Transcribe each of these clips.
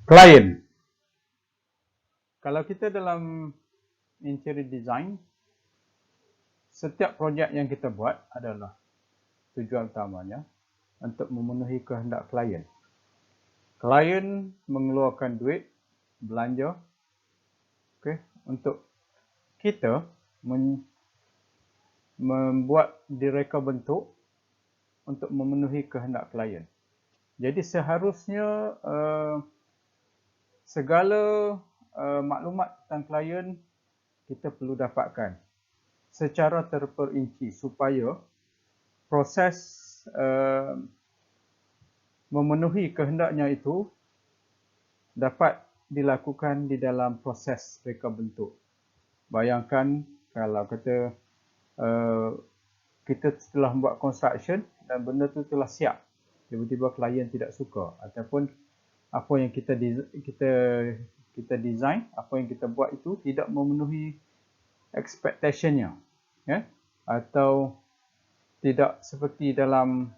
Klien. Kalau kita dalam interior design, setiap projek yang kita buat adalah tujuan utamanya untuk memenuhi kehendak klien. Klien mengeluarkan duit, belanja, untuk kita membuat direka bentuk untuk memenuhi kehendak klien. Jadi seharusnya segala maklumat tentang klien kita perlu dapatkan secara terperinci supaya proses memenuhi kehendaknya itu dapat dilakukan di dalam proses reka bentuk. Bayangkan kalau kita setelah membuat construction dan benda tu telah siap, tiba-tiba klien tidak suka ataupun apa yang kita design, apa yang kita buat itu tidak memenuhi expectation-nya, ya? Atau tidak seperti dalam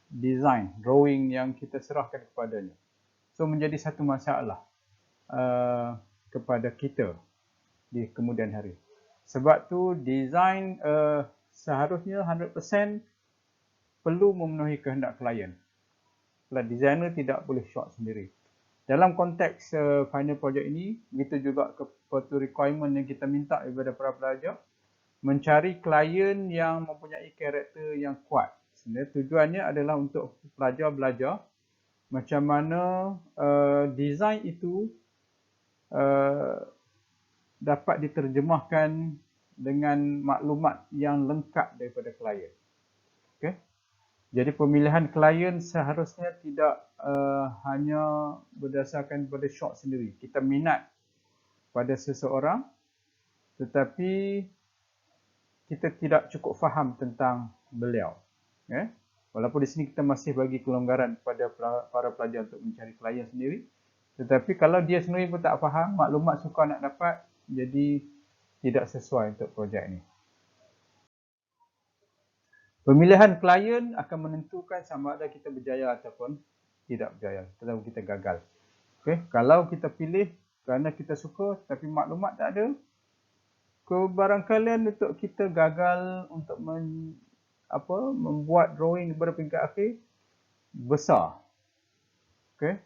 design, drawing yang kita serahkan kepadanya. So menjadi satu masalah kepada kita di kemudian hari. Sebab tu design seharusnya 100% perlu memenuhi kehendak klien. Designer tidak boleh short sendiri. Dalam konteks final project ini, begitu juga kepada requirement yang kita minta daripada para pelajar, mencari klien yang mempunyai karakter yang kuat. Sebenarnya tujuannya adalah untuk pelajar belajar macam mana design itu dapat diterjemahkan dengan maklumat yang lengkap daripada klien. Okay? Jadi pemilihan klien seharusnya tidak hanya berdasarkan pada shot sendiri. Kita minat pada seseorang tetapi kita tidak cukup faham tentang beliau. Okay? Walaupun di sini kita masih bagi kelonggaran kepada para pelajar untuk mencari klien sendiri. Tetapi kalau dia sendiri pun tak faham, maklumat sukar nak dapat, jadi tidak sesuai untuk projek ini. Pemilihan klien akan menentukan sama ada kita berjaya ataupun tidak berjaya, atau kita gagal. Okay? Kalau kita pilih kerana kita suka tapi maklumat tak ada, kebarangkalian untuk kita gagal untuk membuat drawing daripada peringkat akhir besar. Okay?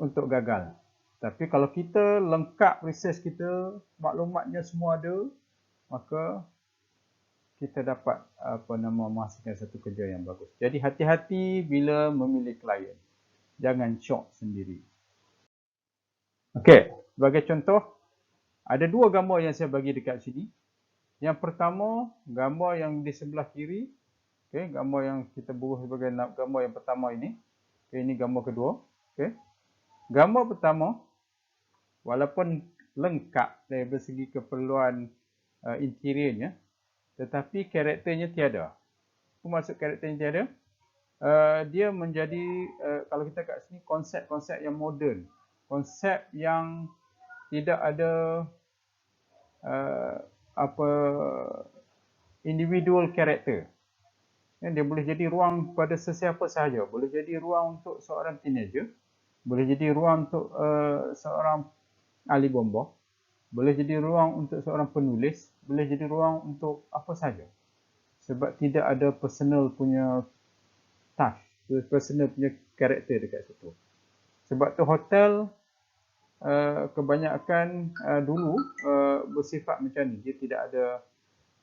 Untuk gagal. Tapi kalau kita lengkap research kita, maklumatnya semua ada, maka kita dapat menghasilkan satu kerja yang bagus. Jadi hati-hati bila memilih klien. Jangan shock sendiri. Okey, sebagai contoh, ada dua gambar yang saya bagi dekat sini. Yang pertama, gambar yang di sebelah kiri. Okay, gambar yang kita buruh sebagai gambar yang pertama ini. Okay, ini gambar kedua. Okay. Gambar pertama, walaupun lengkap dari segi keperluan interiornya, tetapi karakternya tiada. Apa maksud karakternya tiada? Dia menjadi, kalau kita kat sini, konsep-konsep yang moden. Konsep yang tidak ada individual karakter. Dia boleh jadi ruang pada sesiapa sahaja. Boleh jadi ruang untuk seorang teenager. Boleh jadi ruang untuk seorang ahli bomba. Boleh jadi ruang untuk seorang penulis. Boleh jadi ruang untuk apa saja. Sebab tidak ada personal punya touch. Personal punya karakter dekat situ. Sebab tu hotel kebanyakan dulu bersifat macam ni. Dia tidak ada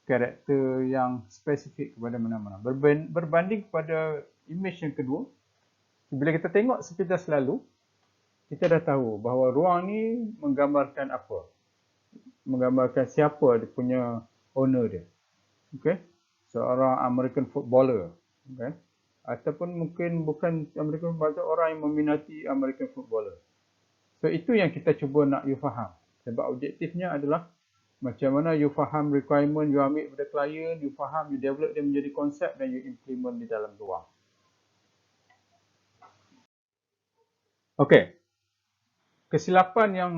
karakter yang spesifik kepada mana-mana. Berbanding kepada image yang kedua, bila kita tengok sepintas lalu, kita dah tahu bahawa ruang ni menggambarkan apa. Menggambarkan siapa dia punya owner dia. Okay? Seorang American footballer. Okay? Ataupun mungkin bukan American footballer, orang yang meminati American footballer. So itu yang kita cuba nak you faham. Sebab objektifnya adalah macam mana you faham requirement, you ambil pada klien, you faham, you develop dia menjadi konsep dan you implement di dalam ruang. Okey. Kesilapan yang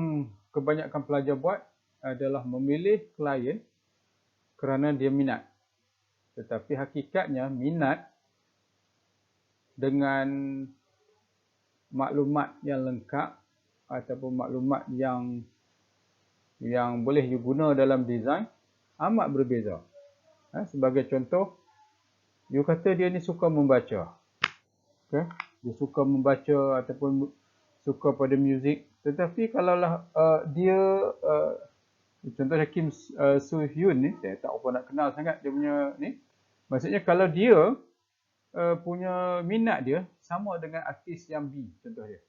kebanyakan pelajar buat adalah memilih klien kerana dia minat. Tetapi hakikatnya minat dengan maklumat yang lengkap ataupun maklumat yang boleh you guna dalam design amat berbeza. Sebagai contoh, you kata dia ni suka membaca. Okay? Dia suka membaca ataupun suka pada muzik. Tetapi kalaulah dia contohnya Kim Soo Hyun ni, saya tak apa nak kenal sangat dia punya ni. Maksudnya kalau dia punya minat dia sama dengan artis yang B, contoh dia.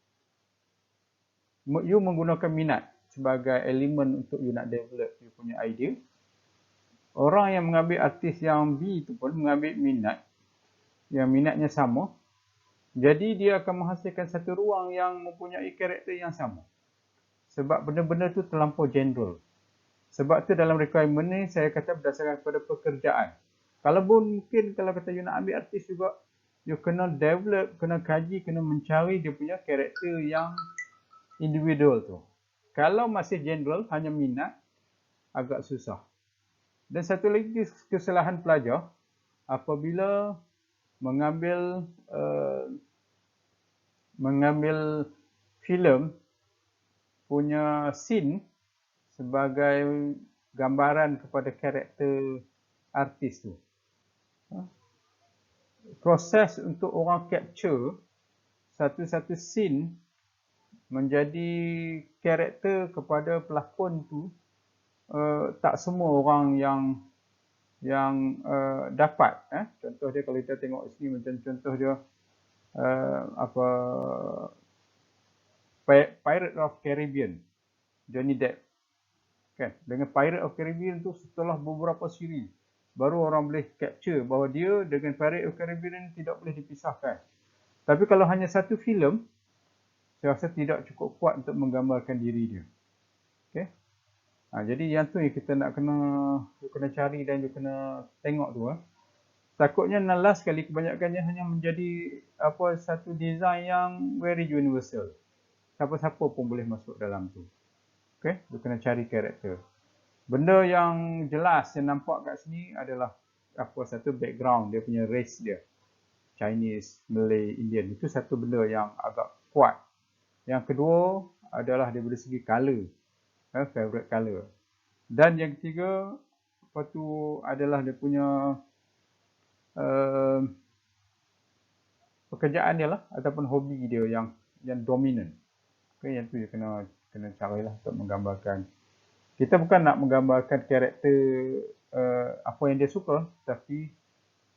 You menggunakan minat sebagai elemen untuk you nak develop you punya idea. Orang yang mengambil artis yang B tu pun mengambil minat, yang minatnya sama. Jadi dia akan menghasilkan satu ruang yang mempunyai karakter yang sama. Sebab benda-benda tu terlampau general. Sebab tu dalam requirement ni saya kata berdasarkan kepada pekerjaan. Kalau pun mungkin kalau kata you nak ambil artis juga, you kena develop, kena kaji, kena mencari dia punya karakter yang individual tu. Kalau masih general, hanya minat, agak susah. Dan satu lagi kesalahan pelajar, apabila mengambil filem punya scene sebagai gambaran kepada karakter artis tu. Proses untuk orang capture satu-satu scene menjadi karakter kepada pelakon tu, tak semua orang yang dapat. Contoh dia kalau kita tengok sini macam contoh dia Pirate of Caribbean, Johnny Depp. Kan? Dengan Pirate of Caribbean tu setelah beberapa siri baru orang boleh capture bahawa dia dengan Pirate of Caribbean tidak boleh dipisahkan. Tapi kalau hanya satu filem, saya rasa tidak cukup kuat untuk menggambarkan diri dia. Okay? Jadi yang tu yang kita nak kena cari dan you kena tengok tu. Takutnya last sekali kebanyakannya hanya menjadi satu design yang very universal. Siapa-siapa pun boleh masuk dalam tu. Okay? You kena cari karakter. Benda yang jelas yang nampak kat sini adalah satu background dia punya race dia. Chinese, Malay, Indian. Itu satu benda yang agak kuat. Yang kedua adalah daripada segi colour. Favorite colour. Dan yang ketiga, adalah dia punya pekerjaan dia lah ataupun hobi dia yang dominan. Okay, yang tu dia kena carilah untuk menggambarkan. Kita bukan nak menggambarkan karakter apa yang dia suka, tapi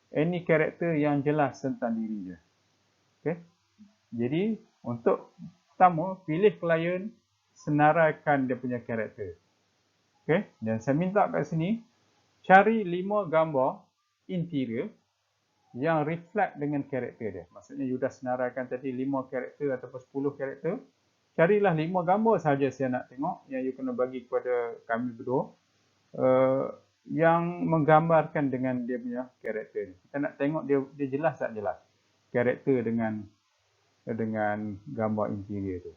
any karakter yang jelas tentang diri dia. Okay? Jadi untuk pertama, pilih klien, senaraikan dia punya karakter. Okay? Dan saya minta kat sini, cari 5 gambar interior yang reflect dengan karakter dia. Maksudnya you dah senaraikan tadi 5 karakter ataupun 10 karakter. Carilah 5 gambar sahaja saya nak tengok yang you kena bagi kepada kami berdua. Yang menggambarkan dengan dia punya karakter. Kita nak tengok dia jelas tak jelas karakter dengan gambar interior tu.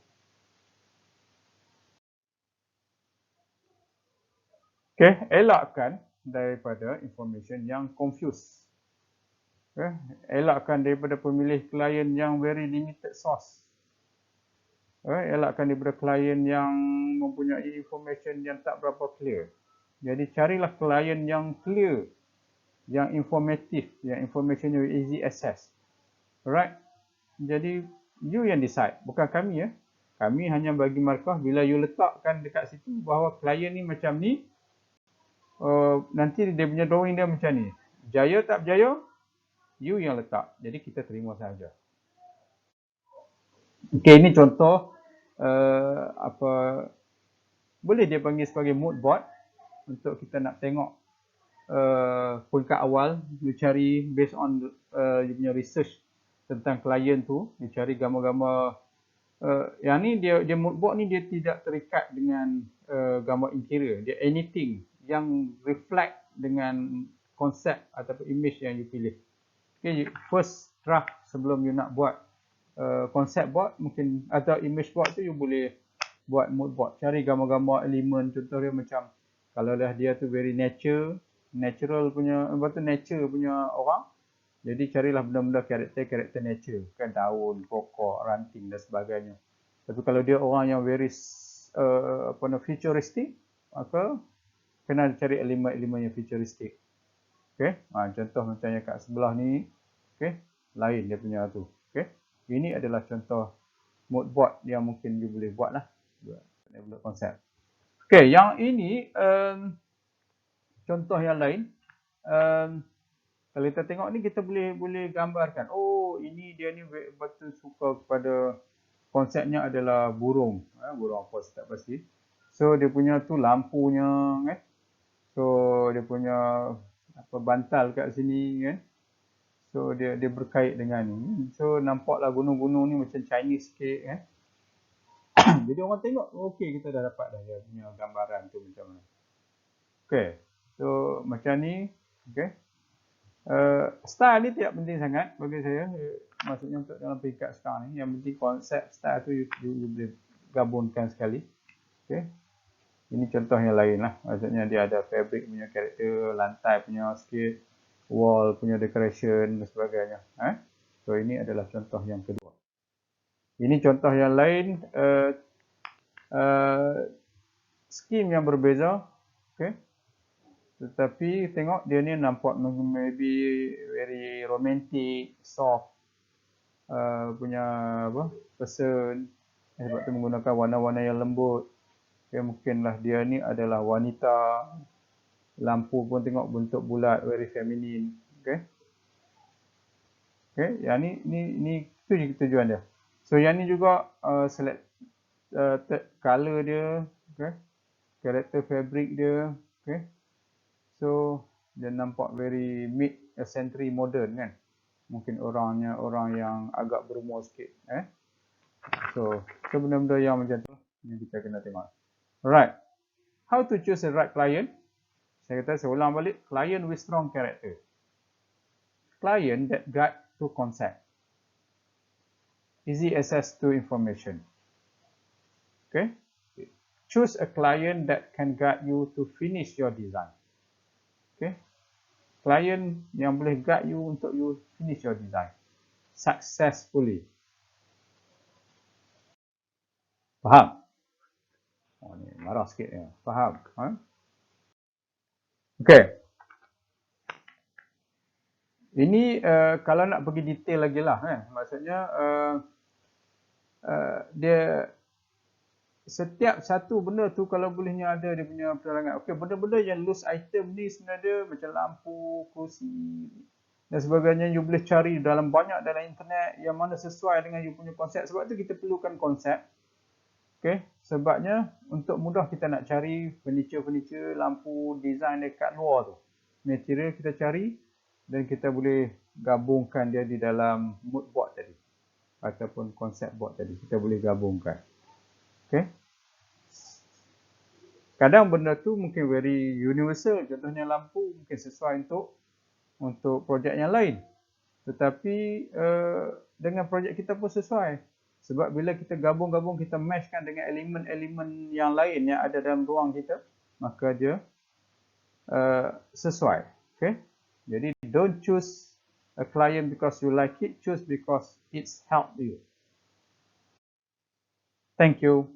Okay, elakkan daripada information yang confuse. Okay, elakkan daripada pemilih klien yang very limited source. Elakkan daripada klien yang mempunyai information yang tak berapa clear. Jadi carilah klien yang clear, yang informatif, yang information you easy access. Alright? Jadi you yang decide, bukan kami ya. Kami hanya bagi markah bila you letakkan dekat situ bahawa klien ni macam ni, nanti dia punya drawing dia macam ni. Berjaya tak berjaya, you yang letak. Jadi kita terima sahaja. Okey, ini contoh boleh dia panggil sebagai mood board untuk kita nak tengok peringkat awal, you cari based on you punya research tentang klien tu, you cari gambar-gambar yang ni dia mood board ni dia tidak terikat dengan gambar interior, dia anything yang reflect dengan konsep ataupun image yang you pilih. Okay, first draft sebelum you nak buat konsep board mungkin atau image board tu you boleh buat mood board, cari gambar-gambar elemen, contoh dia macam kalau dah dia tu very natural punya nature punya orang, Jadi carilah benda-benda karakter nature, kan daun, pokok, ranting dan sebagainya. Tapi kalau dia orang yang very futuristic, maka kena cari elemen-elemen yang futuristic. Okey, contoh macam yang kat sebelah ni, okey, lain dia punya tu. Okey. Ini adalah contoh mood board yang mungkin you boleh buat lah. Buat konsep. Okey, yang ini contoh yang lain. Kalau kita tengok ni kita boleh gambarkan. Oh, ini dia ni betul suka kepada konsepnya adalah burung. Burung apa tak pasti. So dia punya tu lampunya kan. So dia punya bantal kat sini kan. So dia berkait dengan ni. So nampaklah gunung-gunung ni macam Chinese sikit kan. Jadi orang tengok, okey kita dah dapat dah dia punya gambaran tu macam mana. Okey. So macam ni, okey. Style ni tidak penting sangat bagi saya. Maksudnya untuk dalam peringkat sekarang ni, yang penting konsep style tu you boleh gabungkan sekali. Okey. Ini contoh yang lain lah. Maksudnya dia ada fabric punya karakter, lantai punya sikit, wall punya decoration dan sebagainya. So ini adalah contoh yang kedua. Ini contoh yang lain. Skim yang berbeza. Okay. Tetapi tengok dia ni nampak maybe very romantic, soft punya person. Sebab tu menggunakan warna-warna yang lembut. Okay, mungkinlah dia ni adalah wanita. Lampu pun tengok bentuk bulat, very feminine. Okay. Okay, yang ni tu je tujuan dia. So yang ni juga select color dia, okay. Karakter fabric dia, okay. So dia nampak very mid century modern kan. Mungkin orang yang agak berumur sikit, So benda-benda yang macam tu yang kita kena tengok. Alright. How to choose the right client? Saya ulang balik, client with strong character. Client that guide to concept. Easy access to information. Okay? Choose a client that can guide you to finish your design. Okay? Client yang boleh guide you untuk you finish your design successfully. Faham? Oh ni marah sikit ya. Faham? Okay. Ini kalau nak pergi detail lagi lah. Maksudnya dia setiap satu benda tu kalau bolehnya ada dia punya penerangan. Okey, benda-benda yang loose item ni sebenarnya macam lampu, kerusi dan sebagainya you boleh cari dalam internet yang mana sesuai dengan you punya konsep. Sebab tu kita perlukan konsep. Okey, sebabnya untuk mudah kita nak cari furniture, lampu, design dekat luar tu. Material kita cari dan kita boleh gabungkan dia di dalam mood board tadi ataupun konsep board tadi. Kita boleh gabungkan. Okay. Kadang benda tu mungkin very universal. Contohnya lampu mungkin sesuai untuk projek yang lain. Tetapi dengan projek kita pun sesuai. Sebab bila kita gabung-gabung, kita meshkan dengan elemen-elemen yang lain yang ada dalam ruang kita, maka dia sesuai. Okay. Jadi don't choose a client because you like it. Choose because it's helped you. Thank you.